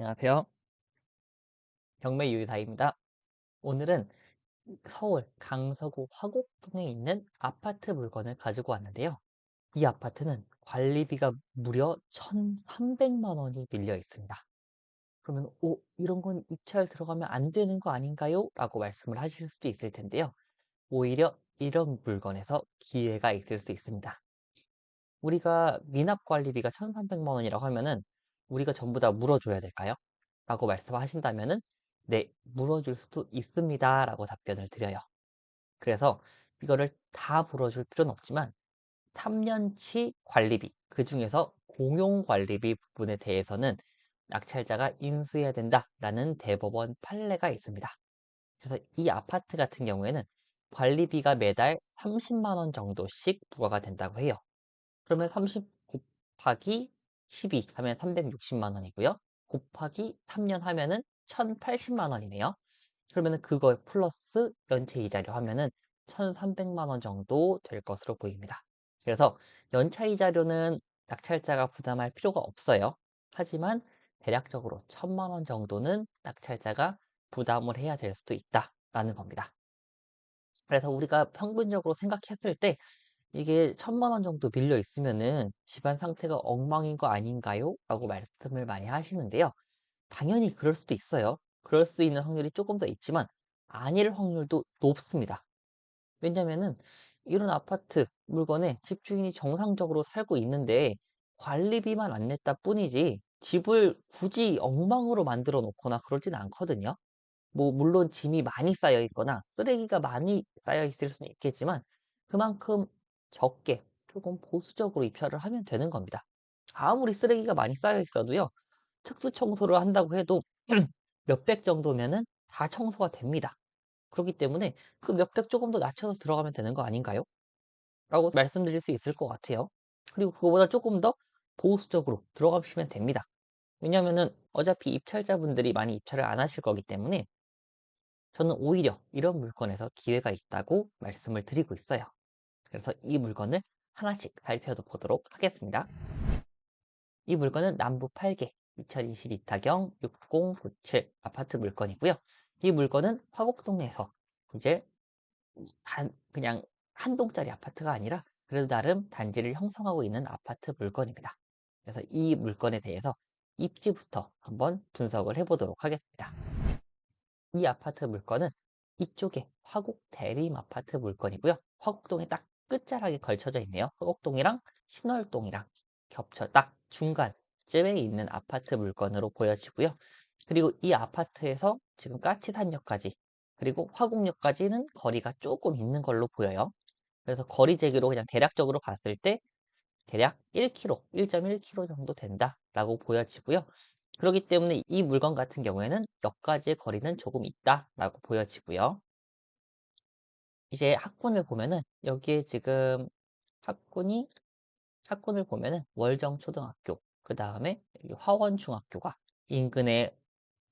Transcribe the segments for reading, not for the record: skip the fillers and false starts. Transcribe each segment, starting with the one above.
안녕하세요. 경매 유유다입니다. 오늘은 서울 강서구 화곡동에 있는 아파트 물건을 가지고 왔는데요. 이 아파트는 관리비가 무려 1,300만 원이 밀려 있습니다. 그러면, 이런 건 입찰 들어가면 안 되는 거 아닌가요? 라고 말씀을 하실 수도 있을 텐데요. 오히려 이런 물건에서 기회가 있을 수 있습니다. 우리가 미납 관리비가 1,300만 원이라고 하면은 우리가 전부 다 물어줘야 될까요? 라고 말씀하신다면은 네, 물어줄 수도 있습니다. 라고 답변을 드려요. 그래서 이거를 다 물어줄 필요는 없지만 3년치 관리비, 그 중에서 공용 관리비 부분에 대해서는 낙찰자가 인수해야 된다라는 대법원 판례가 있습니다. 그래서 이 아파트 같은 경우에는 관리비가 매달 30만 원 정도씩 부과가 된다고 해요. 그러면 30 곱하기 12 하면 360만 원이고요. 곱하기 3년 하면은 1,080만 원이네요. 그러면은 그거 플러스 연체 이자료 하면은 1,300만 원 정도 될 것으로 보입니다. 그래서 연차 이자료는 낙찰자가 부담할 필요가 없어요. 하지만 대략적으로 1,000만 원 정도는 낙찰자가 부담을 해야 될 수도 있다라는 겁니다. 그래서 우리가 평균적으로 생각했을 때 이게 1,000만 원 정도 밀려 있으면은 집안 상태가 엉망인 거 아닌가요? 라고 말씀을 많이 하시는데요. 당연히 그럴 수도 있어요. 그럴 수 있는 확률이 조금 더 있지만 아닐 확률도 높습니다. 왜냐면은 이런 아파트 물건에 집주인이 정상적으로 살고 있는데 관리비만 안 냈다 뿐이지 집을 굳이 엉망으로 만들어 놓거나 그러진 않거든요. 뭐 물론 짐이 많이 쌓여 있거나 쓰레기가 많이 쌓여 있을 수는 있겠지만 그만큼 적게 조금 보수적으로 입찰을 하면 되는 겁니다. 아무리 쓰레기가 많이 쌓여 있어도요. 특수 청소를 한다고 해도 몇백 정도면은 다 청소가 됩니다. 그렇기 때문에 그 몇백 조금 더 낮춰서 들어가면 되는 거 아닌가요? 라고 말씀드릴 수 있을 것 같아요. 그리고 그거보다 조금 더 보수적으로 들어가시면 됩니다. 왜냐면은 어차피 입찰자분들이 많이 입찰을 안 하실 거기 때문에 저는 오히려 이런 물건에서 기회가 있다고 말씀을 드리고 있어요. 그래서 이 물건을 하나씩 살펴보도록 하겠습니다. 이 물건은 남부 8개 2022타경 6097 아파트 물건이고요. 이 물건은 화곡동에서 이제 그냥 한 동짜리 아파트가 아니라 그래도 나름 단지를 형성하고 있는 아파트 물건입니다. 그래서 이 물건에 대해서 입지부터 한번 분석을 해보도록 하겠습니다. 이 아파트 물건은 이쪽에 화곡 대림 아파트 물건이고요. 화곡동에 딱 끝자락에 걸쳐져 있네요. 화곡동이랑 신월동이랑 겹쳐 딱 중간쯤에 있는 아파트 물건으로 보여지고요. 그리고 이 아파트에서 지금 까치산역까지 그리고 화곡역까지는 거리가 조금 있는 걸로 보여요. 그래서 거리 재기로 그냥 대략적으로 봤을 때 대략 1km, 1.1km 정도 된다라고 보여지고요. 그렇기 때문에 이 물건 같은 경우에는 역까지의 거리는 조금 있다라고 보여지고요. 이제 학군을 보면은 여기에 지금 학군이 학군을 보면은 월정초등학교, 그 다음에 화원중학교가 인근에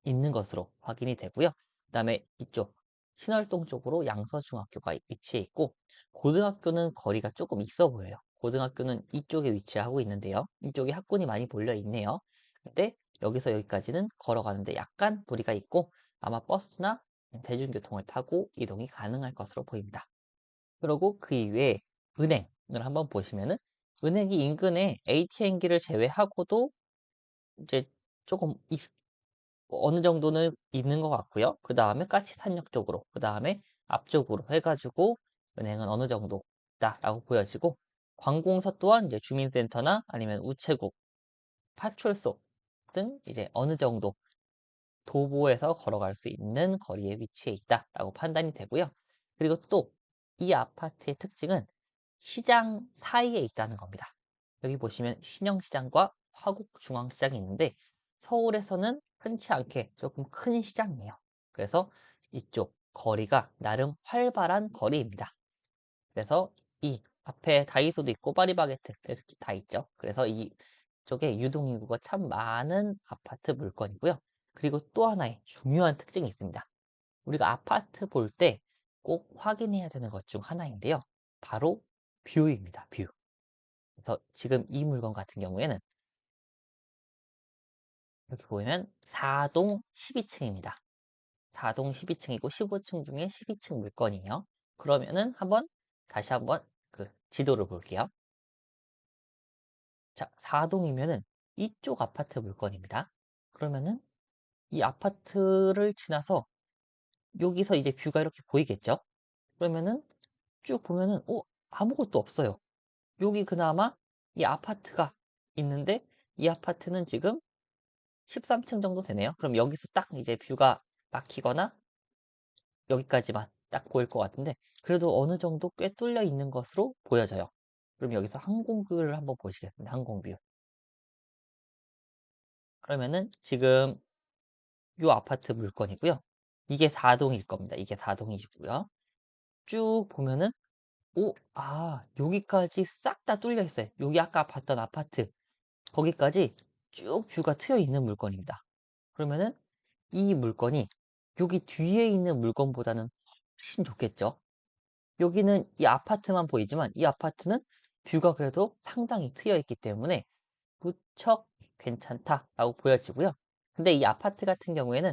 있는 것으로 확인이 되고요. 그 다음에 이쪽 신월동 쪽으로 양서중학교가 위치해 있고 고등학교는 거리가 조금 있어 보여요. 고등학교는 이쪽에 위치하고 있는데요. 이쪽에 학군이 많이 몰려 있네요. 근데 여기서 여기까지는 걸어가는데 약간 무리가 있고 아마 버스나 대중교통을 타고 이동이 가능할 것으로 보입니다. 그리고 그 이외에 은행을 한번 보시면은 은행이 인근에 ATM기를 제외하고도 이제 조금 어느 정도는 있는 것 같고요. 그 다음에 까치산역 쪽으로, 그 다음에 앞쪽으로 해가지고 은행은 어느 정도 있다라고 보여지고 관공서 또한 이제 주민센터나 아니면 우체국, 파출소 등 이제 어느 정도 도보에서 걸어갈 수 있는 거리에 위치해 있다라고 판단이 되고요. 그리고 또 이 아파트의 특징은 시장 사이에 있다는 겁니다. 여기 보시면 신영시장과 화곡중앙시장이 있는데 서울에서는 흔치 않게 조금 큰 시장이에요. 그래서 이쪽 거리가 나름 활발한 거리입니다. 그래서 이 앞에 다이소도 있고 파리바게트 이렇게 다 있죠. 그래서 이쪽에 유동인구가 참 많은 아파트 물건이고요. 그리고 또 하나의 중요한 특징이 있습니다. 우리가 아파트 볼 때 꼭 확인해야 되는 것 중 하나인데요. 바로 뷰입니다. 뷰. 그래서 지금 이 물건 같은 경우에는 여기 보면 4동 12층입니다. 4동 12층이고 15층 중에 12층 물건이에요. 그러면은 다시 한번 그 지도를 볼게요. 자, 4동이면은 이쪽 아파트 물건입니다. 그러면은 이 아파트를 지나서 여기서 이제 뷰가 이렇게 보이겠죠? 그러면은 쭉 보면은 아무것도 없어요. 여기 그나마 이 아파트가 있는데 이 아파트는 지금 13층 정도 되네요. 그럼 여기서 딱 이제 뷰가 막히거나 여기까지만 딱 보일 것 같은데 그래도 어느 정도 꽤 뚫려 있는 것으로 보여져요. 그럼 여기서 항공뷰를 한번 보시겠습니다. 항공뷰. 그러면은 지금 이 아파트 물건이고요. 이게 4동일 겁니다. 이게 4동이고요. 쭉 보면은 여기까지 싹 다 뚫려 있어요. 여기 아까 봤던 아파트 거기까지 쭉 뷰가 트여 있는 물건입니다. 그러면은 이 물건이 여기 뒤에 있는 물건보다는 훨씬 좋겠죠? 여기는 이 아파트만 보이지만 이 아파트는 뷰가 그래도 상당히 트여 있기 때문에 무척 괜찮다라고 보여지고요. 근데 이 아파트 같은 경우에는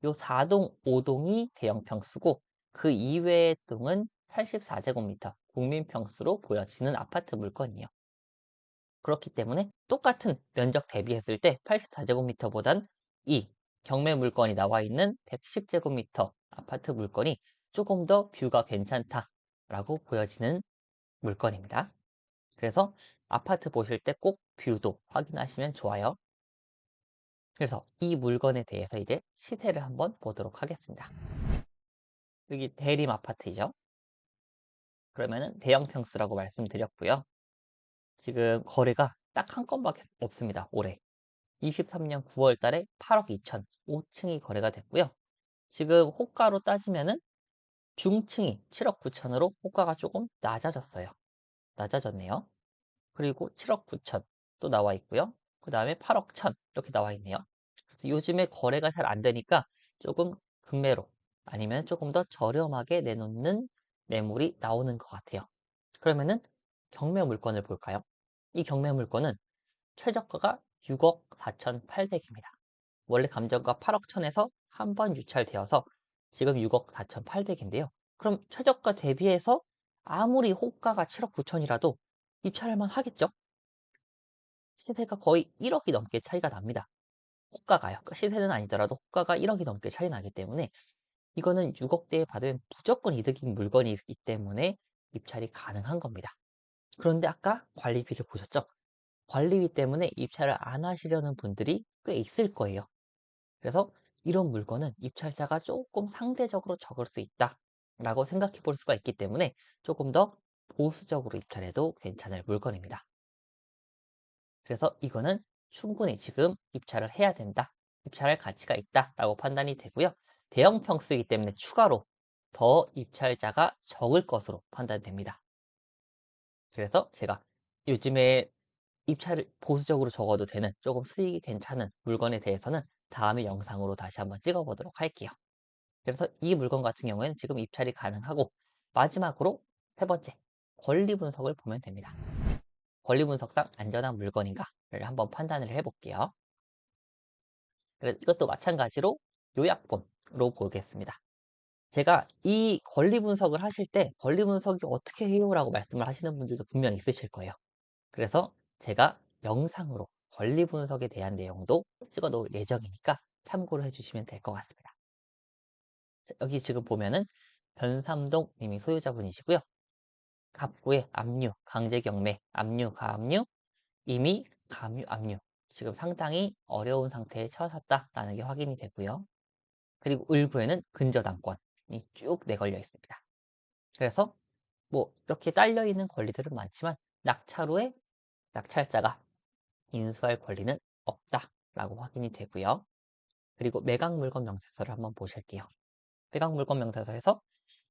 요 4동, 5동이 대형 평수고 그 이외의 동은 84제곱미터 국민 평수로 보여지는 아파트 물건이에요. 그렇기 때문에 똑같은 면적 대비했을 때 84제곱미터보단 이 경매 물건이 나와 있는 110제곱미터 아파트 물건이 조금 더 뷰가 괜찮다라고 보여지는 물건입니다. 그래서 아파트 보실 때 꼭 뷰도 확인하시면 좋아요. 그래서 이 물건에 대해서 이제 시세를 한번 보도록 하겠습니다. 여기 대림 아파트이죠. 그러면은 대형 평수라고 말씀드렸고요. 지금 거래가 딱 한 건밖에 없습니다. 올해. 23년 9월 달에 8억 2천 5층이 거래가 됐고요. 지금 호가로 따지면은 중층이 7억 9천으로 호가가 조금 낮아졌어요. 낮아졌네요. 그리고 7억 9천 또 나와 있고요. 그 다음에 8억 1천 이렇게 나와 있네요. 그래서 요즘에 거래가 잘 안 되니까 조금 금매로 아니면 조금 더 저렴하게 내놓는 매물이 나오는 것 같아요. 그러면은 경매 물건을 볼까요? 이 경매 물건은 최저가가 6억 4,800입니다. 원래 감정가 8억 1천에서 한 번 유찰되어서 지금 6억 4,800인데요. 그럼 최저가 대비해서 아무리 호가가 7억 9천이라도 입찰할 만 하겠죠? 시세가 거의 1억이 넘게 차이가 납니다. 호가가요. 그러니까 시세는 아니더라도 호가가 1억이 넘게 차이 나기 때문에 이거는 6억대에 받으면 무조건 이득인 물건이기 때문에 입찰이 가능한 겁니다. 그런데 아까 관리비를 보셨죠? 관리비 때문에 입찰을 안 하시려는 분들이 꽤 있을 거예요. 그래서 이런 물건은 입찰자가 조금 상대적으로 적을 수 있다라고 생각해 볼 수가 있기 때문에 조금 더 보수적으로 입찰해도 괜찮을 물건입니다. 그래서 이거는 충분히 지금 입찰을 해야 된다. 입찰할 가치가 있다라고 판단이 되고요. 대형 평수이기 때문에 추가로 더 입찰자가 적을 것으로 판단됩니다. 그래서 제가 요즘에 입찰을 보수적으로 적어도 되는 조금 수익이 괜찮은 물건에 대해서는 다음에 영상으로 다시 한번 찍어보도록 할게요. 그래서 이 물건 같은 경우에는 지금 입찰이 가능하고 마지막으로 세 번째, 권리 분석을 보면 됩니다. 권리 분석상 안전한 물건인가를 한번 판단을 해볼게요. 그래서 이것도 마찬가지로 요약본으로 보겠습니다. 제가 이 권리 분석을 하실 때 권리 분석이 어떻게 해요? 라고 말씀을 하시는 분들도 분명 있으실 거예요. 그래서 제가 영상으로 권리 분석에 대한 내용도 찍어 놓을 예정이니까 참고를 해주시면 될 것 같습니다. 자, 여기 지금 보면은 변삼동 님이 소유자분이시고요. 갑구의 압류, 강제경매, 압류, 가압류, 이미 감유, 압류. 지금 상당히 어려운 상태에 처하셨다라는 게 확인이 되고요. 그리고 을구에는 근저당권이 쭉 내걸려 있습니다. 그래서 뭐 이렇게 딸려 있는 권리들은 많지만 낙찰후에 낙찰자가 인수할 권리는 없다라고 확인이 되고요. 그리고 매각물건 명세서를 한번 보실게요. 매각물건 명세서에서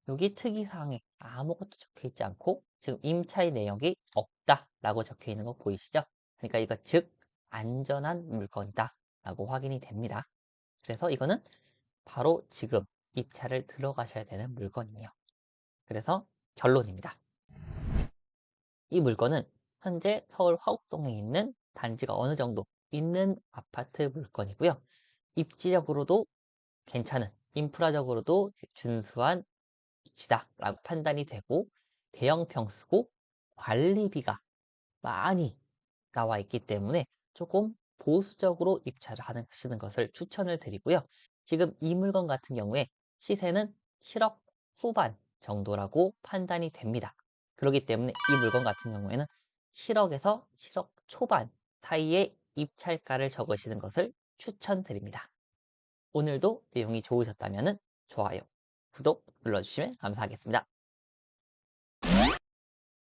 여기 특이사항에 아무것도 적혀 있지 않고 지금 임차의 내역이 없다라고 적혀 있는 거 보이시죠? 그러니까 이거 즉 안전한 물건이다 라고 확인이 됩니다. 그래서 이거는 바로 지금 입찰을 들어가셔야 되는 물건이에요. 그래서 결론입니다. 이 물건은 현재 서울 화곡동에 있는 단지가 어느 정도 있는 아파트 물건이고요. 입지적으로도 괜찮은, 인프라적으로도 준수한 위치다라고 판단이 되고 대형 평수고 관리비가 많이 나와 있기 때문에 조금 보수적으로 입찰을 하시는 것을 추천을 드리고요. 지금 이 물건 같은 경우에 시세는 7억 후반 정도라고 판단이 됩니다. 그렇기 때문에 이 물건 같은 경우에는 7억에서 7억 초반 사이에 입찰가를 적으시는 것을 추천드립니다. 오늘도 내용이 좋으셨다면 좋아요, 구독 눌러주시면 감사하겠습니다.